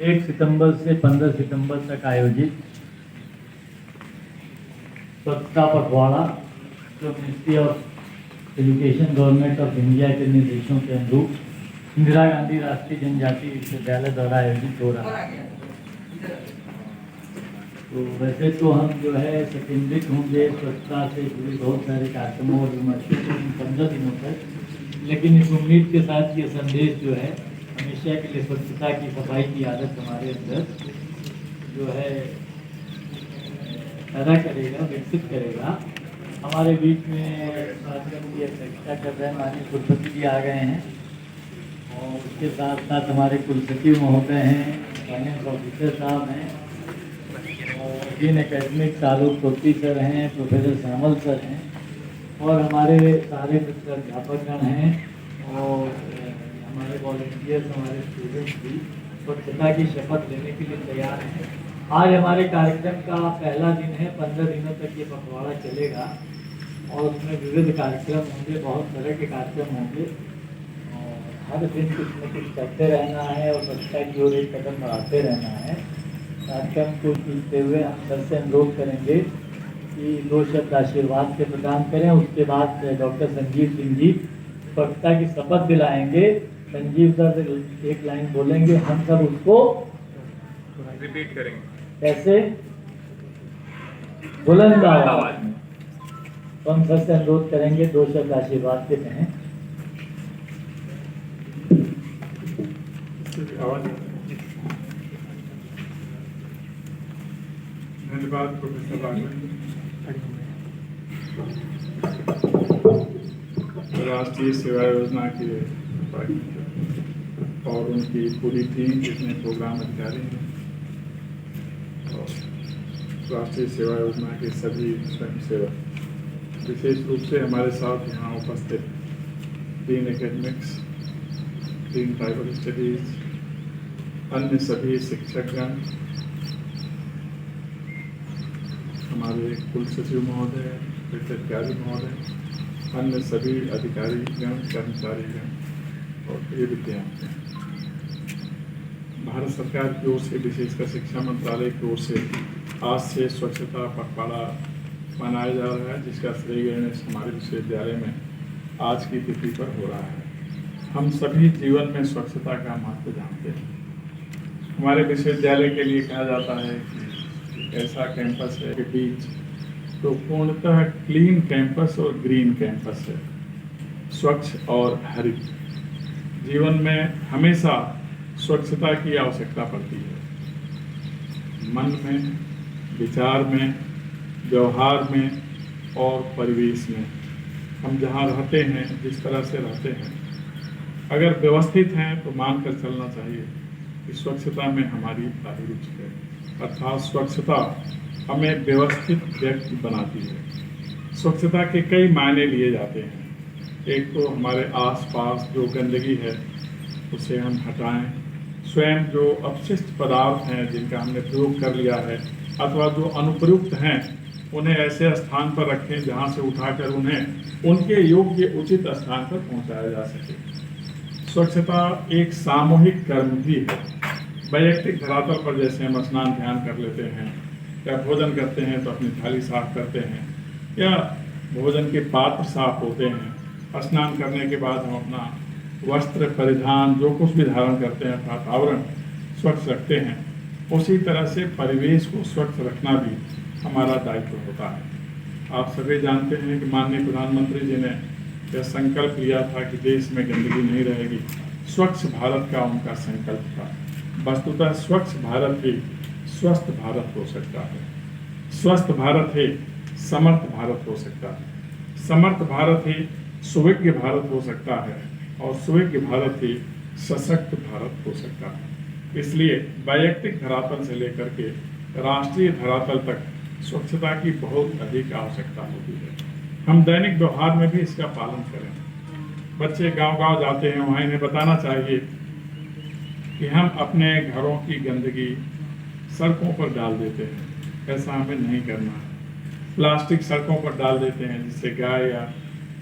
1 सितंबर से 15 सितंबर तक आयोजित स्वच्छता पखवाड़ा जो ministry of education government of India के निर्देशों के अनुरूप इंदिरा गांधी राष्ट्रीय जनजातीय विश्वविद्यालय द्वारा आयोजित हो रहा है। तो वैसे तो हम जो है संकेंद्रित होंगे स्वच्छता से जुड़े बहुत सारे कार्यक्रमों और विमर्शों को इन 15 दिनों तक, लेकिन इस उम्मीद के साथ ये संदेश जो है हमेशा के लिए स्वच्छता की सफाई की आदत हमारे अंदर जो है पैदा करेगा, विकसित करेगा। हमारे बीच में कार्यक्रम की अध्यक्षता कर रहे हैं माननीय कुलपति जी आ गए हैं और उसके साथ साथ हमारे कुलसचिव महोदय हैं, फाइनेंस ऑफिसर साहब हैं और डीन एकेडमिक तालुक कोटी सर हैं, प्रोफेसर श्यामल सर हैं और हमारे सारे मित्र अध्यापकगण हैं और हमारे वॉलंटियर्स, हमारे स्टूडेंट्स भी स्वच्छता की शपथ लेने के लिए तैयार हैं। आज हमारे कार्यक्रम का पहला दिन है, 15 दिनों तक ये पखवाड़ा चलेगा और उसमें विविध कार्यक्रम होंगे, बहुत तरह के कार्यक्रम होंगे और हर दिन कुछ न कुछ करते रहना है और स्वच्छता की ओर एक कदम बढ़ाते रहना है। कार्यक्रम को चुनते हुए हम सर से अनुरोध करेंगे कि 2 शब्द आशीर्वाद के प्रदान करें। उसके बाद डॉक्टर संजीव सिंह जी स्वच्छता की शपथ दिलाएंगे। संजीव सर एक लाइन बोलेंगे, हम सब उसको रिपीट करेंगे। कैसे? बुलंद आवाज में। तो हम सर से अनुरोध करेंगे 2 शब्द आशीर्वाद के कहें। धन्यवाद प्रोफेसर राघवन। राष्ट्रीय सेवा योजना के और उनकी पूरी टीम जितने प्रोग्राम अधिकारी हैं और राष्ट्रीय सेवा योजना के सभी स्वयंसेवक, विशेष रूप से हमारे साथ यहाँ उपस्थित dean academics, dean tribal studies, अन्य सभी शिक्षकगण, हमारे कुलसचिव महोदय, वित्ताधिकारी महोदय, अन्य सभी अधिकारीगण, कर्मचारीगण और ये विद्यार्थी। भारत सरकार की ओर से, विशेषकर शिक्षा मंत्रालय की ओर से आज से स्वच्छता पखवाड़ा मनाया जा रहा है, जिसका श्रेय गणेश हमारे विश्वविद्यालय में आज की तिथि पर हो रहा है। हम सभी जीवन में स्वच्छता का महत्व जानते हैं। हमारे विश्वविद्यालय के लिए कहा जाता है कि ऐसा कैंपस है के बीच तो पूर्णतः क्लीन कैंपस और ग्रीन कैंपस है, स्वच्छ और हरित। जीवन में हमेशा स्वच्छता की आवश्यकता पड़ती है, मन में, विचार में, व्यवहार में और परिवेश में। हम जहाँ रहते हैं, जिस तरह से रहते हैं, अगर व्यवस्थित हैं तो मानकर चलना चाहिए कि स्वच्छता में हमारी सारी रुचि है, अर्थात स्वच्छता हमें व्यवस्थित व्यक्ति बनाती है। स्वच्छता के कई मायने लिए जाते हैं। एक तो हमारे आसपास जो गंदगी है उसे हम हटाएं, स्वयं जो अपशिष्ट पदार्थ हैं जिनका हमने प्रयोग कर लिया है अथवा जो अनुप्रयुक्त हैं उन्हें ऐसे स्थान पर रखें जहां से उठाकर उन्हें उनके योग्य उचित स्थान पर पहुंचाया जा सके। स्वच्छता एक सामूहिक कर्म भी है। वैयक्तिक धरातल पर जैसे हम स्नान ध्यान कर लेते हैं या भोजन करते हैं तो अपनी थाली साफ करते हैं या भोजन के पात्र साफ होते हैं, स्नान करने के बाद हम अपना वस्त्र परिधान जो कुछ भी धारण करते हैं अर्थात आवरण स्वच्छ रखते हैं, उसी तरह से परिवेश को स्वच्छ रखना भी हमारा दायित्व होता है। आप सभी जानते हैं कि माननीय प्रधानमंत्री जी ने यह संकल्प लिया था कि देश में गंदगी नहीं रहेगी। स्वच्छ भारत का उनका संकल्प था। वस्तुतः स्वच्छ भारत ही स्वस्थ भारत हो सकता है, स्वस्थ भारत ही समर्थ भारत हो सकता है, समर्थ भारत ही सुविज्ञ भारत हो सकता है और सुविज्ञ भारत ही सशक्त भारत हो सकता है। इसलिए वैयक्तिक धरातल से लेकर के राष्ट्रीय धरातल तक स्वच्छता की बहुत अधिक आवश्यकता होती है। हम दैनिक व्यवहार में भी इसका पालन करें। बच्चे गांव-गांव जाते हैं, वहाँ इन्हें बताना चाहिए कि हम अपने घरों की गंदगी सड़कों पर डाल देते हैं, ऐसा हमें नहीं करना है। प्लास्टिक सड़कों पर डाल देते हैं जिससे गाय या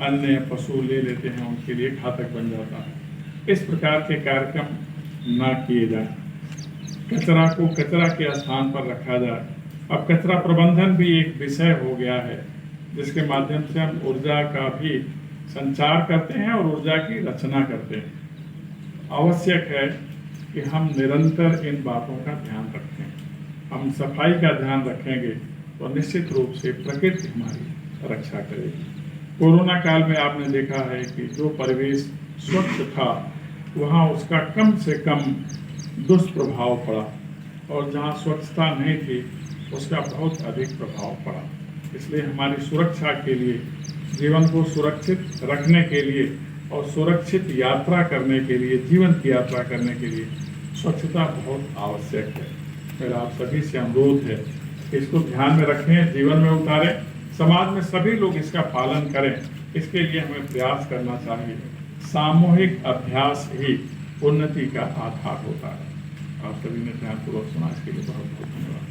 अन्य पशु ले लेते हैं, उनके लिए घातक बन जाता है। इस प्रकार के कार्यक्रम ना किए जाएं। कचरा को कचरा के स्थान पर रखा जाए। अब कचरा प्रबंधन भी एक विषय हो गया है, जिसके माध्यम से हम ऊर्जा का भी संचार करते हैं और ऊर्जा की रचना करते हैं। आवश्यक है कि हम निरंतर इन बातों का ध्यान रखें। हम सफाई का ध्यान रखेंगे तो निश्चित रूप से प्रकृति हमारी रक्षा करेगी। कोरोना काल में आपने देखा है कि जो परिवेश स्वच्छ था वहाँ उसका कम से कम दुष्प्रभाव पड़ा, और जहाँ स्वच्छता नहीं थी उसका बहुत अधिक प्रभाव पड़ा। इसलिए हमारी सुरक्षा के लिए, जीवन को सुरक्षित रखने के लिए और सुरक्षित यात्रा करने के लिए, जीवन की यात्रा करने के लिए स्वच्छता बहुत आवश्यक है। मेरा आप सभी से अनुरोध है कि इसको ध्यान में रखें, जीवन में उतारें, समाज में सभी लोग इसका पालन करें। इसके लिए हमें प्रयास करना चाहिए। सामूहिक अभ्यास ही उन्नति का आधार होता है। आप सभी ने ध्यानपूर्वक सुना, इसके लिए बहुत बहुत धन्यवाद।